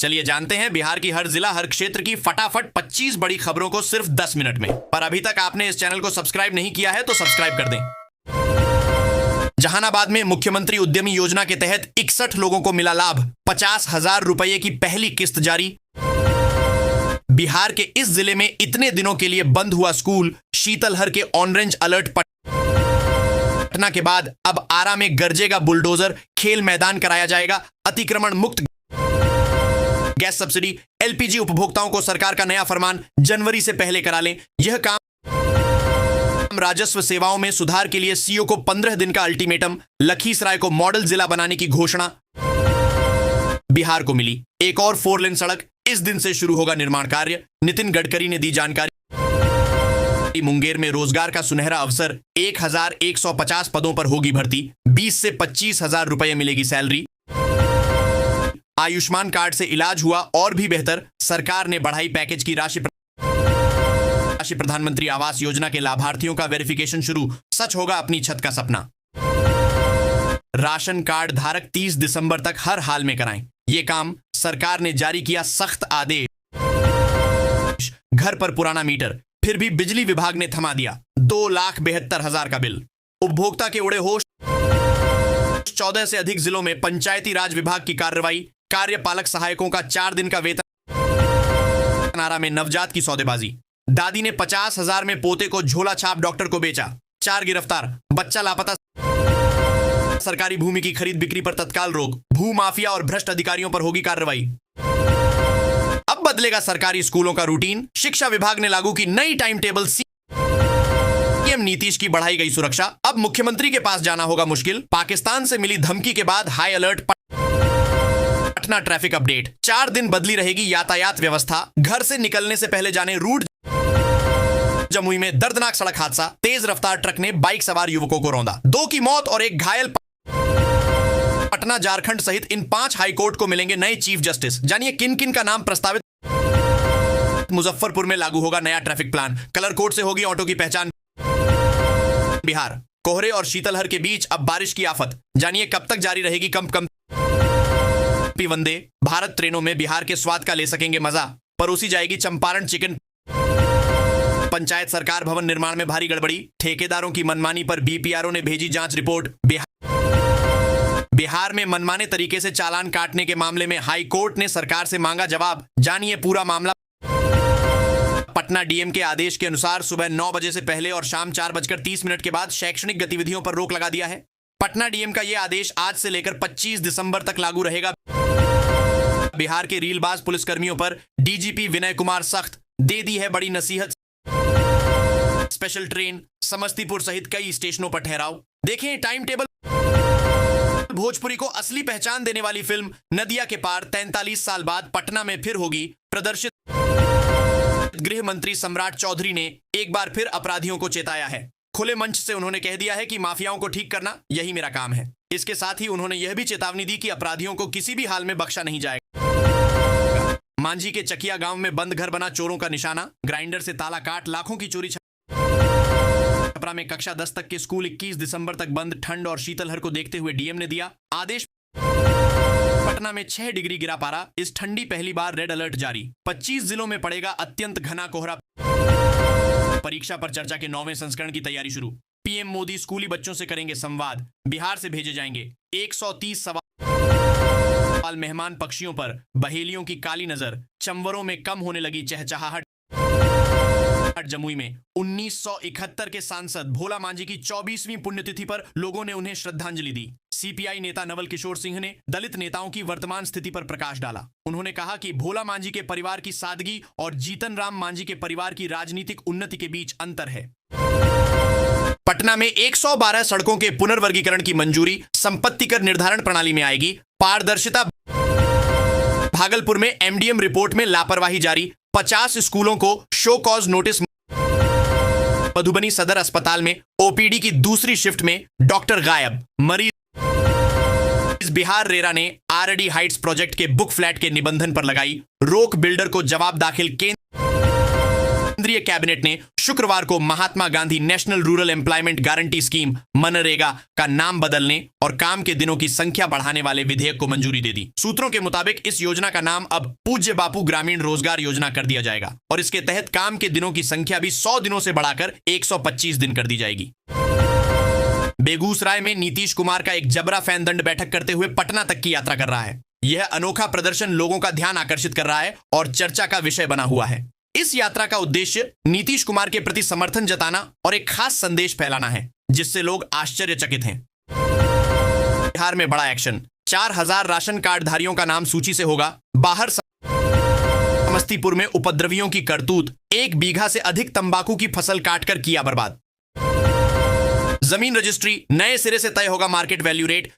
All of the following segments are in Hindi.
चलिए जानते हैं बिहार की हर जिला हर क्षेत्र की फटाफट 25 बड़ी खबरों को सिर्फ 10 मिनट में। पर अभी तक आपने इस चैनल को सब्सक्राइब नहीं किया है तो सब्सक्राइब कर दें। जहानाबाद में मुख्यमंत्री उद्यमी योजना के तहत 61 लोगों को मिला लाभ, 50,000 रुपये की पहली किस्त जारी। बिहार के इस जिले में इतने दिनों के लिए बंद हुआ स्कूल, शीतलहर के ऑरेंज अलर्ट। पटना के बाद अब आरा में गरजेगा बुलडोजर, खेल मैदान कराया जाएगा अतिक्रमण मुक्त। गैस सब्सिडी, एलपीजी उपभोक्ताओं को सरकार का नया फरमान, जनवरी से पहले करा लें यह काम। राजस्व सेवाओं में सुधार के लिए सीओ को 15 दिन का अल्टीमेटम, लखीसराय को मॉडल जिला बनाने की घोषणा बिहार को मिली। एक और 4 लेन सड़क, इस दिन से शुरू होगा निर्माण कार्य, नितिन गडकरी ने दी जानकारी। मुंगेर में रोजगार का सुनहरा अवसर, 1150 पदों पर होगी भर्ती, 20 से 25,000 रुपये मिलेगी सैलरी। आयुष्मान कार्ड से इलाज हुआ और भी बेहतर, सरकार ने बढ़ाई पैकेज की राशि। प्रधानमंत्री आवास योजना के लाभार्थियों का वेरिफिकेशन शुरू, सच होगा अपनी छत का सपना। राशन कार्ड धारक 30 दिसंबर तक हर हाल में कराएं, यह काम सरकार ने जारी किया सख्त आदेश। घर पर पुराना मीटर, फिर भी बिजली विभाग ने थमा दिया 2,72,000 का बिल। उपभोक्ता के उड़े होश, 14 से अधिक जिलों में पंचायती राज विभाग की कार्रवाई, कार्यपालक सहायकों का 4 दिन का वेतन। नारा में नवजात की सौदेबाजी, दादी ने 50,000 में पोते को झोला छाप डॉक्टर को बेचा, 4 गिरफ्तार, बच्चा लापता। सरकारी भूमि की खरीद बिक्री पर तत्काल रोक, भू माफिया और भ्रष्ट अधिकारियों पर होगी कार्रवाई। अब बदलेगा सरकारी स्कूलों का रूटीन, शिक्षा विभाग ने लागू की नई टाइम टेबल। सीएम नीतीश की बढ़ाई गई सुरक्षा, अब मुख्यमंत्री के पास जाना होगा मुश्किल। पाकिस्तान से मिली धमकी के बाद high alert. Patna traffic update, 4 दिन बदली रहेगी यातायात व्यवस्था, घर से निकलने से पहले जाने रूट। जमुई में दर्दनाक सड़क हादसा, तेज रफ्तार ट्रक ने बाइक सवार युवकों को रौंदा, 2 की मौत और 1 घायल। पटना झारखंड सहित इन 5 हाईकोर्ट को मिलेंगे नए चीफ जस्टिस, जानिए किन किन का नाम प्रस्तावित। मुजफ्फरपुर में लागू होगा नया ट्रैफिक प्लान, कलर कोड से होगी ऑटो की पहचान। बिहार कोहरे और शीतलहर के बीच अब बारिश की आफत, जानिए कब तक जारी रहेगी कम वंदे भारत ट्रेनों में बिहार के स्वाद का ले सकेंगे मजा, परोसी जाएगी चंपारण चिकन। पंचायत सरकार भवन निर्माण में भारी गड़बड़ी, ठेकेदारों की मनमानी पर बीपीआरओ ने भेजी जांच रिपोर्ट। बिहार में मनमाने तरीके से चालान काटने के मामले में हाई कोर्ट ने सरकार से मांगा जवाब, जानिए पूरा मामला। पटना डीएम के आदेश के अनुसार सुबह 9 बजे से पहले और शाम 4:30 के बाद शैक्षणिक गतिविधियों पर रोक लगा दिया है। पटना डीएम का यह आदेश आज से लेकर 25 दिसंबर तक लागू रहेगा। बिहार के रीलबाज पुलिसकर्मियों पर डीजीपी विनय कुमार सख्त, दे दी है बड़ी नसीहत। स्पेशल ट्रेन समस्तीपुर सहित कई स्टेशनों पर ठहराव, देखें टाइम टेबल। भोजपुरी को असली पहचान देने वाली फिल्म नदिया के पार 43 साल बाद पटना में फिर होगी प्रदर्शित। गृह मंत्री सम्राट चौधरी ने एक बार फिर अपराधियों को चेताया है, खुले मंच से उन्होंने कह दिया है कि माफियाओं को ठीक करना यही मेरा काम है। इसके साथ ही उन्होंने यह भी चेतावनी दी कि अपराधियों को किसी भी हाल में बख्शा नहीं जाएगा। मांझी के चकिया गांव में बंद घर बना चोरों का निशाना, ग्राइंडर से ताला काट लाखों की चोरी। छपरा में कक्षा 10 तक के स्कूल 21 दिसंबर तक बंद, ठंड और शीतलहर को देखते हुए डीएम ने दिया आदेश। पटना में 6 डिग्री गिरा पारा, इस ठंडी पहली बार रेड अलर्ट जारी, 25 जिलों में पड़ेगा अत्यंत घना कोहरा। परीक्षा पर चर्चा के 9वें संस्करण की तैयारी शुरू, पीएम मोदी स्कूली बच्चों से करेंगे संवाद, बिहार से भेजे जाएंगे 130 सवाल। मेहमान पक्षियों पर बहेलियों की काली नजर, चंवरों में कम होने लगी चहचहाहट। जमुई में 1971 के सांसद भोला मांझी की 24वीं पुण्यतिथि पर लोगों ने उन्हें श्रद्धांजलि दी। सीपीआई नेता नवल किशोर सिंह ने दलित नेताओं की वर्तमान स्थिति पर प्रकाश डाला। उन्होंने कहा कि भोला मांझी के परिवार की सादगी और जीतन राम मांझी के परिवार की राजनीतिक उन्नति के बीच अंतर है। पटना में 112 सड़कों के पुनर्वर्गीकरण की मंजूरी, संपत्ति कर निर्धारण प्रणाली में आएगी पारदर्शिता। भागलपुर में एमडीएम रिपोर्ट में लापरवाही जारी, 50 स्कूलों को शो कॉज नोटिस। मधुबनी सदर अस्पताल में ओपीडी की दूसरी शिफ्ट में डॉक्टर गायब, मरीज। बिहार रेरा ने आरडी हाइट्स प्रोजेक्ट के बुक फ्लैट के निबंधन पर लगाई रोक, बिल्डर को जवाब दाखिल। केंद्रीय केंद्रीय कैबिनेट ने शुक्रवार को Mahatma Gandhi national rural employment guarantee scheme मनरेगा का नाम बदलने और काम के दिनों की संख्या बढ़ाने वाले विधेयक को मंजूरी दे दी। सूत्रों के मुताबिक इस योजना का नाम अब पूज्य बापू ग्रामीण रोजगार योजना कर दिया जाएगा और इसके तहत काम के दिनों की संख्या भी 100 दिनों से बढ़ाकर 125 दिन कर दी जाएगी। बेगूसराय में नीतीश कुमार का एक जबरा फैन दंड बैठक करते हुए पटना तक की यात्रा कर रहा है। यह अनोखा प्रदर्शन लोगों का ध्यान आकर्षित कर रहा है और चर्चा का विषय बना हुआ है। इस यात्रा का उद्देश्य नीतीश कुमार के प्रति समर्थन जताना और एक खास संदेश फैलाना है, जिससे लोग आश्चर्यचकित हैं। बिहार में बड़ा एक्शन, 4000 राशन कार्ड धारियों का नाम सूची से होगा बाहर। समस्तीपुर में उपद्रवियों की करतूत, 1 बीघा से अधिक तंबाकू की फसल काटकर किया बर्बाद। जमीन रजिस्ट्री, नए सिरे से तय होगा मार्केट वैल्यू रेट।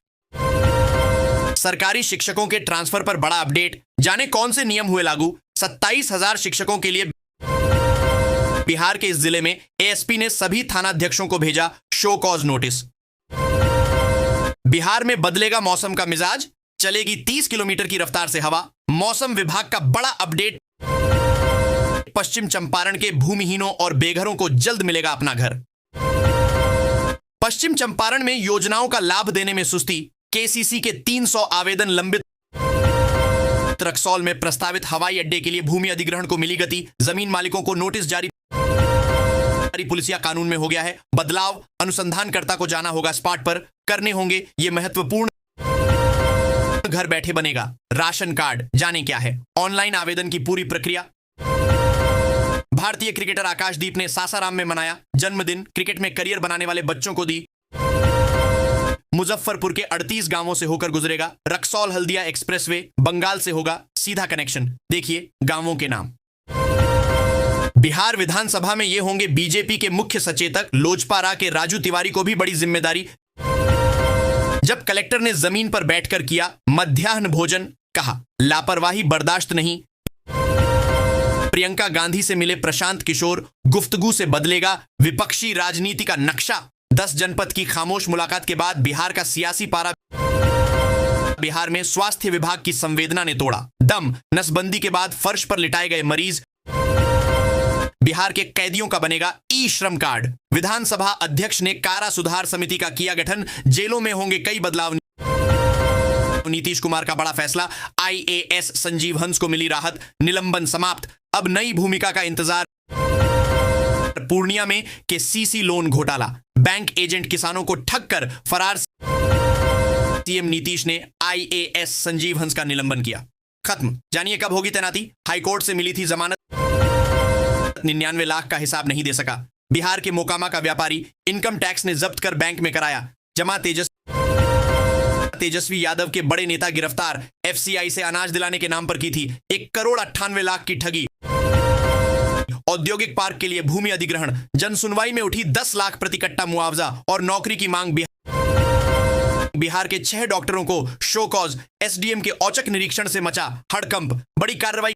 सरकारी शिक्षकों के ट्रांसफर पर बड़ा अपडेट, जाने कौन से नियम हुए लागू। 27,000 शिक्षकों के लिए बिहार के इस जिले में एएसपी ने सभी थानाध्यक्षों को भेजा शो कॉज नोटिस। बिहार में बदलेगा मौसम का मिजाज, चलेगी 30 किलोमीटर की रफ्तार से हवा। मौसम विभाग का बड़ा अपडेट, पश्चिम चंपारण के भूमिहीनों और बेघरों को जल्द मिलेगा अपना घर। पश्चिम चंपारण में योजनाओं का लाभ देने में सुस्ती, केसीसी के 300 आवेदन लंबित। रक्सौल में प्रस्तावित हवाई अड्डे के लिए भूमि अधिग्रहण को मिली गति, जमीन मालिकों को नोटिस जारी। पुलिसिया कानून में हो गया है बदलाव, अनुसंधानकर्ता को जाना होगा स्पॉट पर, करने होंगे ये महत्वपूर्ण। घर बैठे बनेगा राशन कार्ड, जाने क्या है ऑनलाइन आवेदन की पूरी प्रक्रिया। भारतीय क्रिकेटर आकाशदीप ने सासाराम में मनाया जन्मदिन, क्रिकेट में करियर बनाने वाले बच्चों को दी। मुजफ्फरपुर के 38 गांवों से होकर गुजरेगा रक्सौल हल्दिया एक्सप्रेसवे, बंगाल से होगा सीधा कनेक्शन। देखिए गांवों के नाम। बिहार विधानसभा में ये होंगे बीजेपी के मुख्य सचेतक, लोजपा के राजू तिवारी को भी बड़ी जिम्मेदारी। जब कलेक्टर ने जमीन पर बैठकर किया मध्याह्न भोजन, कहा लापरवाही बर्दाश्त नहीं। प्रियंका गांधी से मिले प्रशांत किशोर, गुफ्तगू से बदलेगा विपक्षी राजनीति का नक्शा। 10 जनपद की खामोश मुलाकात के बाद बिहार का सियासी पारा। बिहार में स्वास्थ्य विभाग की संवेदना ने तोड़ा दम, नसबंदी के बाद फर्श पर लिटाए गए मरीज। बिहार के कैदियों का बनेगा ई श्रम कार्ड। विधानसभा अध्यक्ष ने कारा सुधार समिति का किया गठन, जेलों में होंगे कई बदलाव। नीतीश कुमार का बड़ा फैसला, आईएएस संजीव हंस को मिली राहत, निलंबन समाप्त, अब नई भूमिका का इंतजार। पूर्णिया में के सीसी लोन घोटाला, बैंक एजेंट किसानों को ठग कर फरार। सीएम नीतीश ने आईएएस संजीव हंस का निलंबन किया। खत्म, जानिए कब होगी तैनाती। हाईकोर्ट से मिली थी जमानत, 99 लाख का हिसाब नहीं दे सका। बिहार के मोकामा का व्यापारी, इनकम टैक्स ने जब्त कर बैंक में कराया जमा। तेजस्वी यादव के बड़े नेता गिरफ्तार, एफसीआई से अनाज दिलाने के नाम पर की थी 1,98,00,000 की ठगी। औद्योगिक पार्क के लिए भूमि अधिग्रहण, जन सुनवाई में उठी 10 लाख प्रति कट्टा मुआवजा और नौकरी की मांग। बिहार के 6 डॉक्टरों को शो कॉज, एसडीएम के औचक निरीक्षण से मचा हड़कंप, बड़ी कार्रवाई।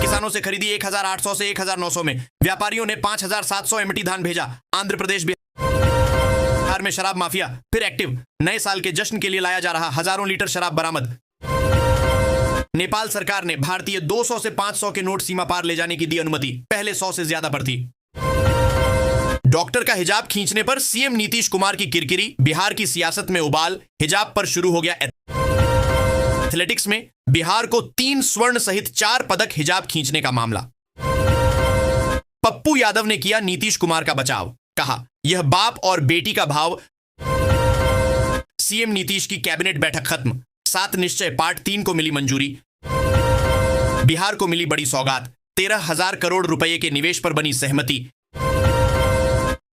किसानों से खरीदी 1,800 से 1,900 में, व्यापारियों ने 5,700 एमटी धान भेजा। आंध्र प्रदेश बिहार में शराब माफिया फिर एक्टिव, नए साल के जश्न के लिए लाया जा रहा हजारों लीटर शराब बरामद। नेपाल सरकार ने भारतीय 200 से 500 के नोट सीमा पार ले जाने की दी अनुमति, पहले 100 से ज्यादा पर थी। डॉक्टर का हिजाब खींचने पर सीएम नीतीश कुमार की किरकिरी, बिहार की सियासत में उबाल, हिजाब पर शुरू हो गया। एथलेटिक्स में बिहार को 3 स्वर्ण सहित 4 पदक हिजाब खींचने का मामला। पप्पू यादव ने किया नीतीश कुमार का बचाव, कहा यह बाप और बेटी का भाव। सीएम नीतीश की कैबिनेट बैठक खत्म, 7 निश्चय पार्ट 3 को मिली मंजूरी। बिहार को मिली बड़ी सौगात, 13,000 करोड़ रुपए के निवेश पर बनी सहमति।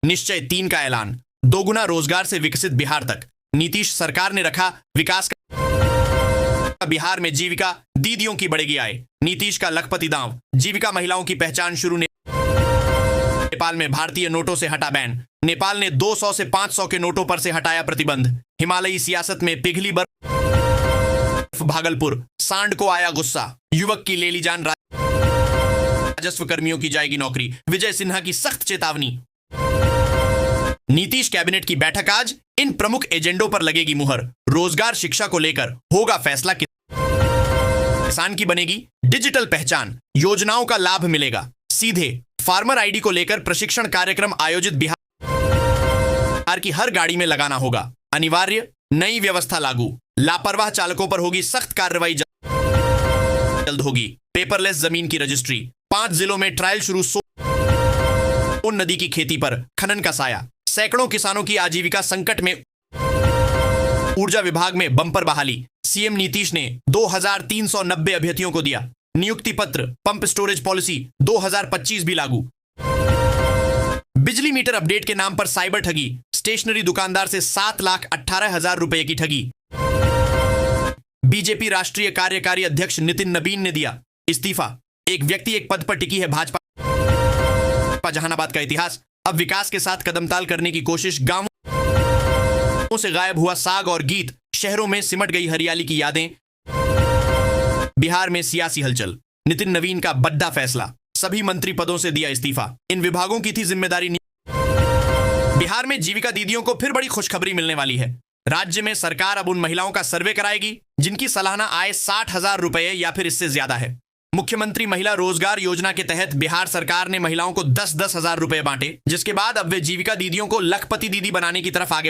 निश्चय 3 का ऐलान, दोगुना रोजगार से विकसित बिहार तक। नीतीश सरकार ने रखा विकास का। बिहार में जीविका, दीदियों की बढ़ेगी आय, नीतीश का लखपति दांव। जीविका महिलाओं की पहचान शुरू। नेपाल में भारतीय नोटों से हटा बैन, नेपाल ने 200 से 500 के नोटों पर से हटाया प्रतिबंध। हिमालयी सियासत में पिघली बर्फ। भागलपुर, सांड को आया गुस्सा, युवक की ले ली जान। राजस्व कर्मियों की जाएगी नौकरी, विजय सिन्हा की सख्त चेतावनी। नीतीश कैबिनेट की बैठक आज, इन प्रमुख एजेंडों पर लगेगी मुहर। रोजगार शिक्षा को लेकर होगा फैसला। किसान की बनेगी डिजिटल पहचान, योजनाओं का लाभ मिलेगा सीधे फार्मर आईडी को लेकर प्रशिक्षण कार्यक्रम आयोजित। बिहार की हर गाड़ी में लगाना होगा अनिवार्य, नई व्यवस्था लागू। लापरवाह चालकों पर होगी सख्त कार्रवाई, जल्द होगी पेपरलेस जमीन की रजिस्ट्री। 5 जिलों में ट्रायल शुरू। सोन नदी की खेती पर खनन का साया, सैकड़ों किसानों की आजीविका संकट में। ऊर्जा विभाग में बंपर बहाली, सीएम नीतीश ने 2390 अभ्यर्थियों को दिया नियुक्ति पत्र। पंप स्टोरेज पॉलिसी 2025 भी लागू। बिजली मीटर अपडेट के नाम पर साइबर ठगी, स्टेशनरी दुकानदार से 7,18,000 रुपए की ठगी। बीजेपी राष्ट्रीय कार्यकारी अध्यक्ष नितिन नबीन ने दिया इस्तीफा। एक व्यक्ति एक पद पर टिकी है भाजपा। जहानाबाद का इतिहास, अब विकास के साथ कदमताल करने की कोशिश। गांवों से गायब हुआ साग और गीत, शहरों में सिमट गई हरियाली की यादें। बिहार में सियासी हलचल, नितिन नवीन का बड़ा फैसला, सभी मंत्री पदों से दिया इस्तीफा। इन विभागों की थी जिम्मेदारी। बिहार में जीविका दीदियों को फिर बड़ी खुशखबरी मिलने वाली है। राज्य में सरकार अब उन महिलाओं का सर्वे कराएगी जिनकी सालाना आय 60,000 रुपए या फिर इससे ज्यादा है। मुख्यमंत्री महिला रोजगार योजना के तहत बिहार सरकार ने महिलाओं को 10-10 हजार रुपए बांटे, जिसके बाद अब वे जीविका दीदियों को लखपति दीदी बनाने की तरफ आगे